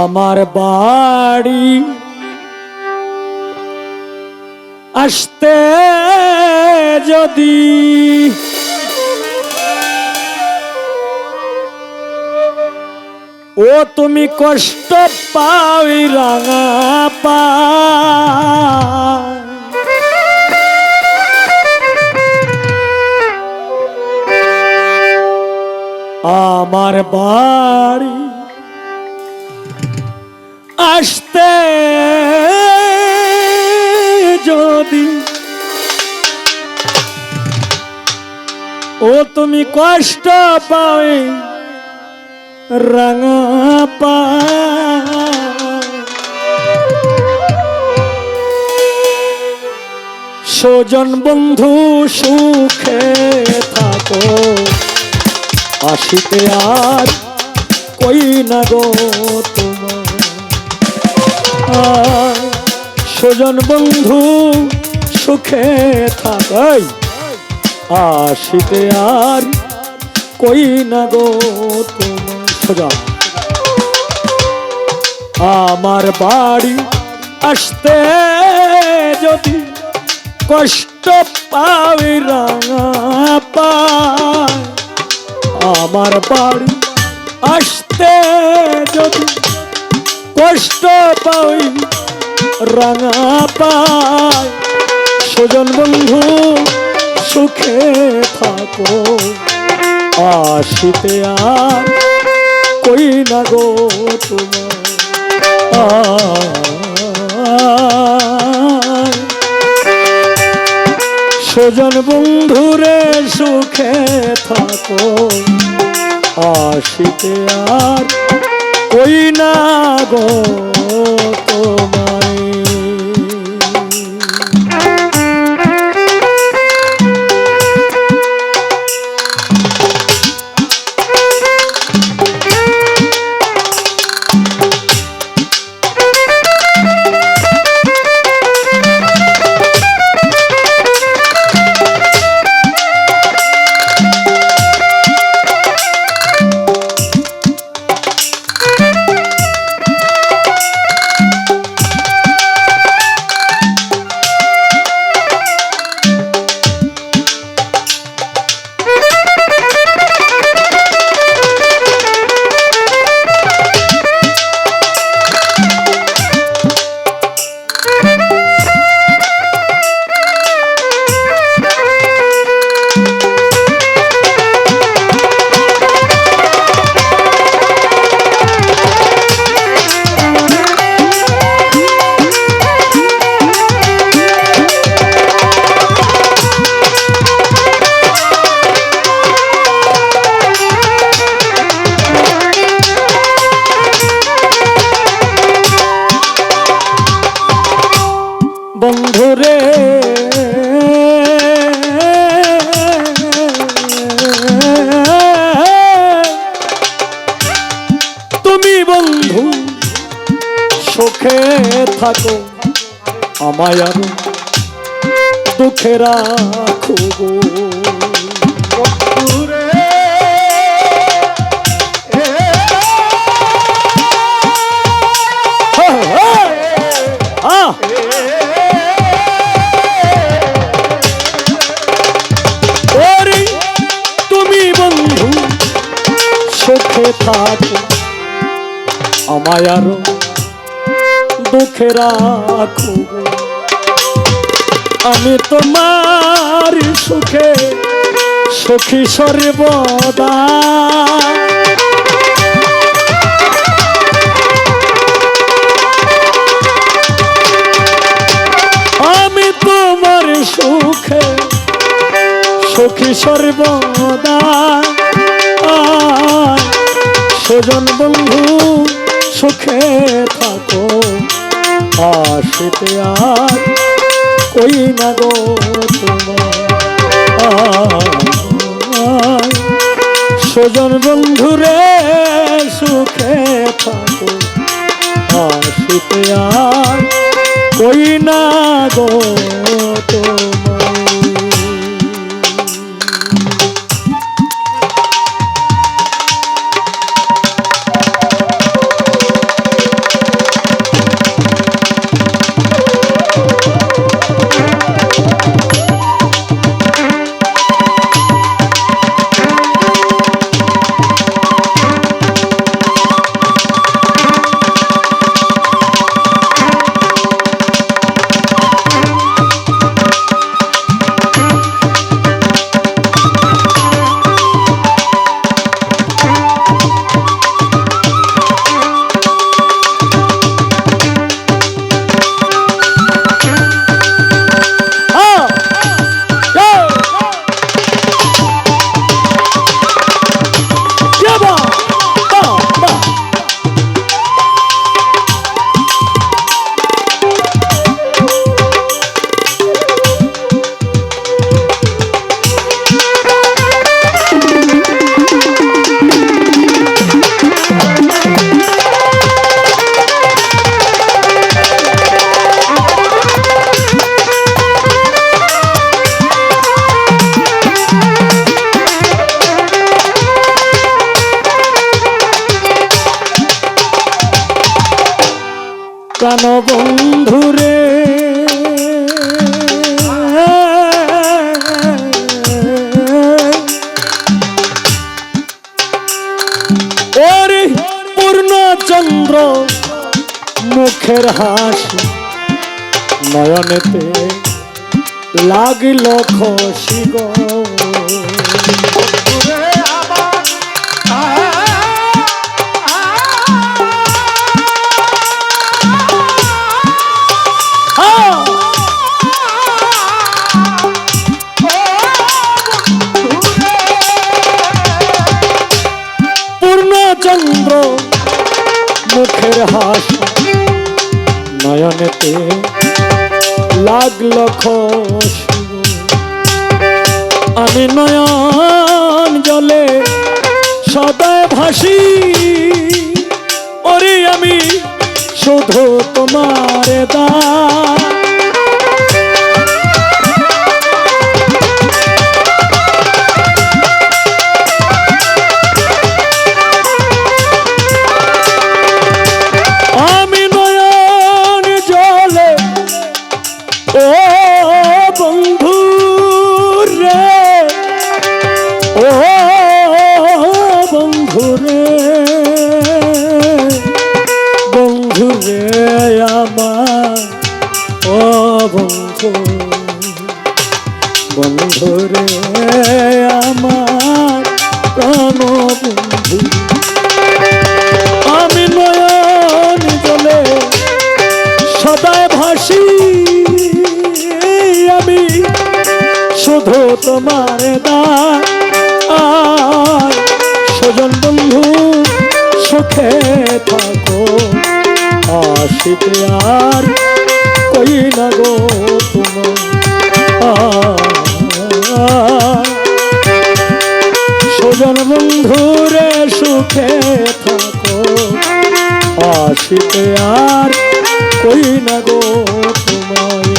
আমার বাড়ি আসতে যদি ও তুমি কষ্ট পাওই রাঙা পা আমার বাড়ি আসতে যদি ও তুমি কষ্ট পাওই রাঙা পা স্বজন বন্ধু সুখে থাকো আসিতে আর কই না গো তোমার স্বজন বন্ধু সুখে থাকাই আসিতে আর কই না গো তোমার সোজা আমার বাড়ি আসতে যদি কষ্ট পাওই রাঙা পায় আমার বাড়ি আসতে যদি কষ্ট পাই রাঙা পায় স্বজন বন্ধু সুখে থাকো আসিতে আর কই না গো তোমার স্বজন বন্ধুরে সুখে থাকো আসিতে আর কই না গো তোমায় বন্ধুরে তুমি বন্ধু সুখে থাকো আমায় আর দুঃখে রাখো গো সুখে থাকো আমায় আরো দুঃখে রাখো আমি তোমার সুখে সুখী সর্বদা আমি তোমার সুখে সুখী সর্বদা স্বজন বন্ধু সুখে থাকো আসিতে আর কই না গো তোমার স্বজন বন্ধুরে সুখে থাকো আসিতে আর কই না গো তোমার নয়নেতে লাগিল খসি গো পূর্ণচন্দ্র মুখের হাসি নয়নেতে লাগল খসি আমি নয়ন জলে সদায় ভাসি ওরে আমি শুধু তোমার দান বন্ধুরে আমার প্রাণ বন্ধু আমি নয়ন জলে সদায় ভাসি আমি শুধু তোমার দান স্বজন বন্ধু সুখে থাকো আশিতে আর কই না গো তোমার স্বজন বন্ধুরে সুখে থাকো আশিতে আর কই না গো তোমায়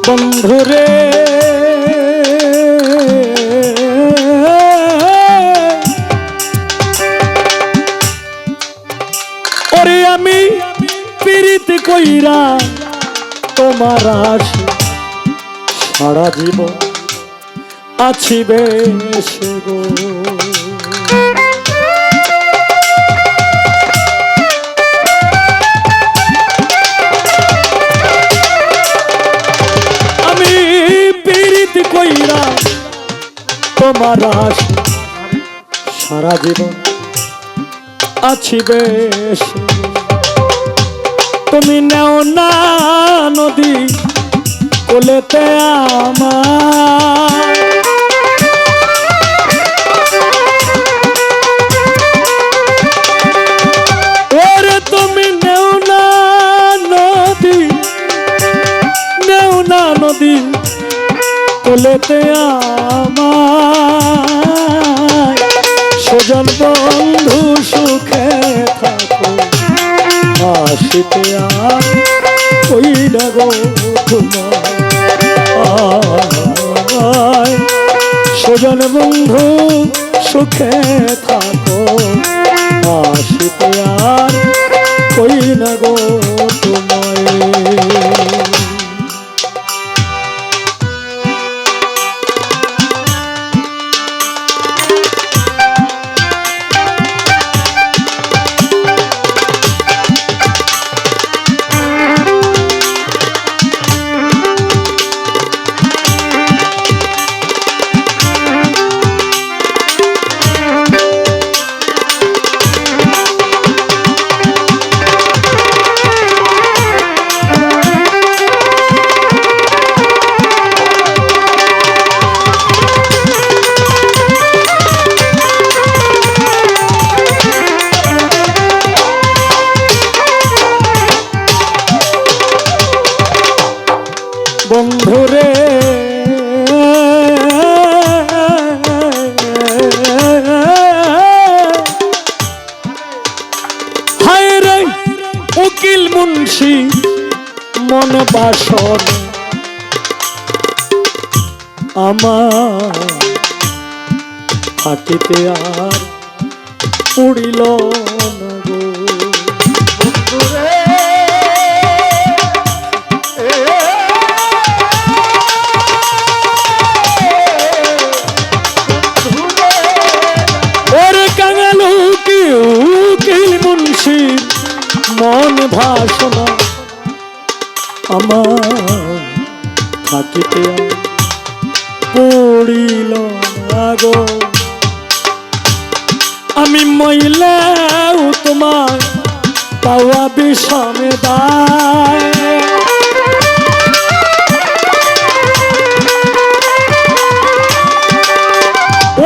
বন্ধুরে ওরে আমি পীড়িত কইরা তোমার আশি সারা জীবন আছি বেশ গো কইরা তোমার আশি সারা জীবন আছি বেশ তুমি নেও না নদী কোলেতে আমার ওরে তুমি নেও না নদী কোলেতে আমার স্বজন বন্ধু সুখে থাকো আশিতে আর কই না গো তোমার স্বজন বন্ধু সুখে থাকো আসিতে আর কই না গো তোমায়। বন্ধুরে হায় রে উকিল মুন্সি মন বাসন আমার থাকিতে আর উড়িল না গো। মন ভাষণা আমার থাকিতে পড়িল না গো। আমি মইলেও তোমার পাওয়া বিষমে দায়।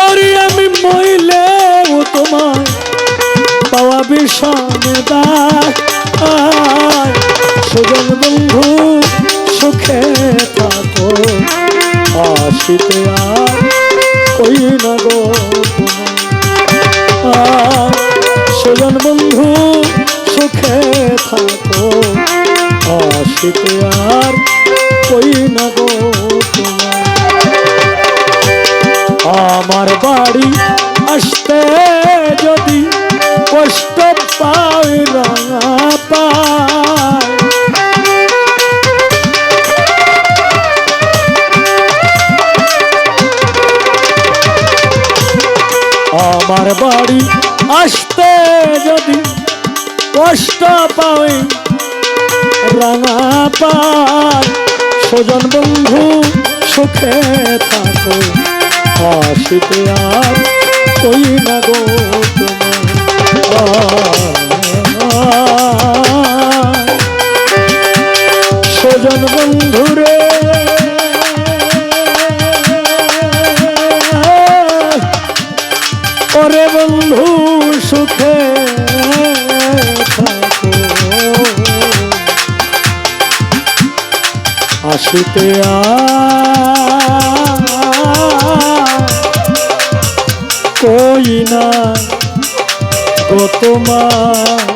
ওরে আমি মইলেও তোমার পাওয়া বিষমে দায়। সুজন বন্ধু সুখে থাকো আসিতে আর কই না গো তোমায়। সুজন বন্ধু সুখে থাকো আসিতে আর কই না গো তোমায়। আমার বাড়ি আসতে যদি কষ্ট পাই রাঙা পায়, আমার বাড়ি আসতে যদি কষ্ট পাই রাঙা পায়। সুজন বন্ধু সুখে থাকো আসিতে আর কই না গো সুজন বন্ধুরে ওরে বন্ধু সুখে থাকো আসিতে কই না গো তোমার।